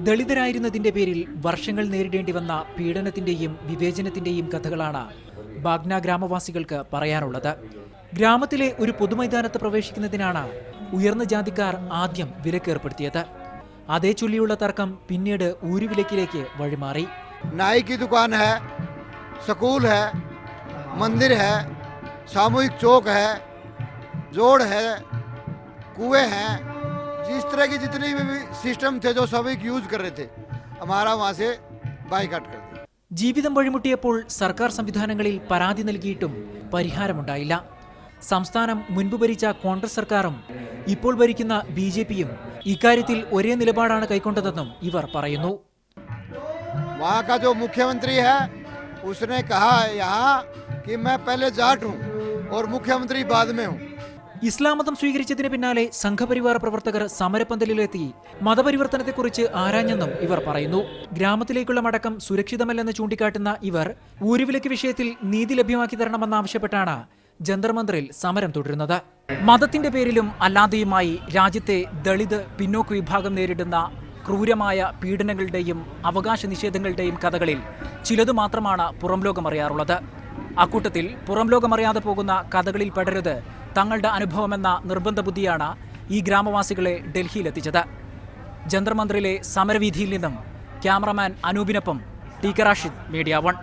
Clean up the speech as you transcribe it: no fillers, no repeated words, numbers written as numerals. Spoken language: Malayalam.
ദളിതരായിരുന്നതിന്റെ പേരിൽ വർഷങ്ങൾ നേരിടേണ്ടി വന്ന പീഡനത്തിന്റെയും വിവേചനത്തിന്റെയും കഥകളാണ് ബാഗ്ന ഗ്രാമവാസികൾക്ക് പറയാനുള്ളത്. ഗ്രാമത്തിലെ ഒരു പൊതുമൈതാനത്ത് പ്രവേശിക്കുന്നതിനാണ് ഉയർന്ന ജാതിക്കാർ ആദ്യം വിലക്കേർപ്പെടുത്തിയത്. അതേ ചൊല്ലിയുള്ള തർക്കം പിന്നീട് ഊരുവിലക്കിലേക്ക് വഴിമാറി. नाई की दुकान है, स्कूल है, मंदिर है, सामूहिक चौक है, जोड़ है, कुएं हैं, जिस तरह की जितनी भी सिस्टम थे जो सभी यूज कर रहे थे, हमारा वहाँ से बाइकाट कर दिया. ജീവിതം വഴിമുട്ടിയപ്പോൾ സർക്കാർ സംവിധാനങ്ങളിൽ പരാതി നൽകിയിട്ടും പരിഹാരമുണ്ടായില്ല. സംസ്ഥാനം മുൻപ് ഭരിച്ച കോൺഗ്രസ് സർക്കാരും ഇപ്പോൾ ഭരിക്കുന്ന ബിജെപിയും ഇക്കാര്യത്തിൽ ഒരേ നിലപാടാണ് കൈക്കൊണ്ടതെന്നും ഇവർ പറയുന്നു. वहाँ का जो मुख्यमंत्री है उसने कहा यहाँ कि मैं पहले जाट हूँ और मुख्यमंत्री बाद में हूँ. ഇസ്ലാം മതം സ്വീകരിച്ചതിന് പിന്നാലെ സംഘപരിവാർ പ്രവർത്തകർ സമരപന്തലിലെത്തി മതപരിവർത്തനത്തെക്കുറിച്ച് ആരാഞ്ഞെന്നും ഇവർ പറയുന്നു. ഗ്രാമത്തിലേക്കുള്ള മടക്കം സുരക്ഷിതമല്ലെന്ന് ചൂണ്ടിക്കാട്ടുന്ന ഇവർ ഊരുവിലക്ക് വിഷയത്തിൽ നീതി ലഭ്യമാക്കി തരണമെന്നാവശ്യപ്പെട്ടാണ് ജന്തർ മന്ദിറിൽ സമരം തുടരുന്നത്. മതത്തിന്റെ പേരിലും അല്ലാതെയുമായി രാജ്യത്തെ ദളിത് പിന്നോക്ക വിഭാഗം നേരിടുന്ന ക്രൂരമായ പീഡനങ്ങളുടെയും അവകാശ നിഷേധങ്ങളുടെയും കഥകളിൽ ചിലതു മാത്രമാണ് പുറം ലോകമറിയാറുള്ളത്. അക്കൂട്ടത്തിൽ പുറം ലോകമറിയാതെ പോകുന്ന കഥകളിൽ പെടരുത് തങ്ങളുടെ അനുഭവമെന്ന നിർബന്ധ ബുദ്ധിയാണ് ഈ ഗ്രാമവാസികളെ ഡൽഹിയിലെത്തിച്ചത്. ജന്തർ മന്ദിറിലെ സമരവീഥിയിൽ നിന്നും ക്യാമറമാൻ അനൂപിനൊപ്പം ടി കെ റാഷിദ്, മീഡിയ 1.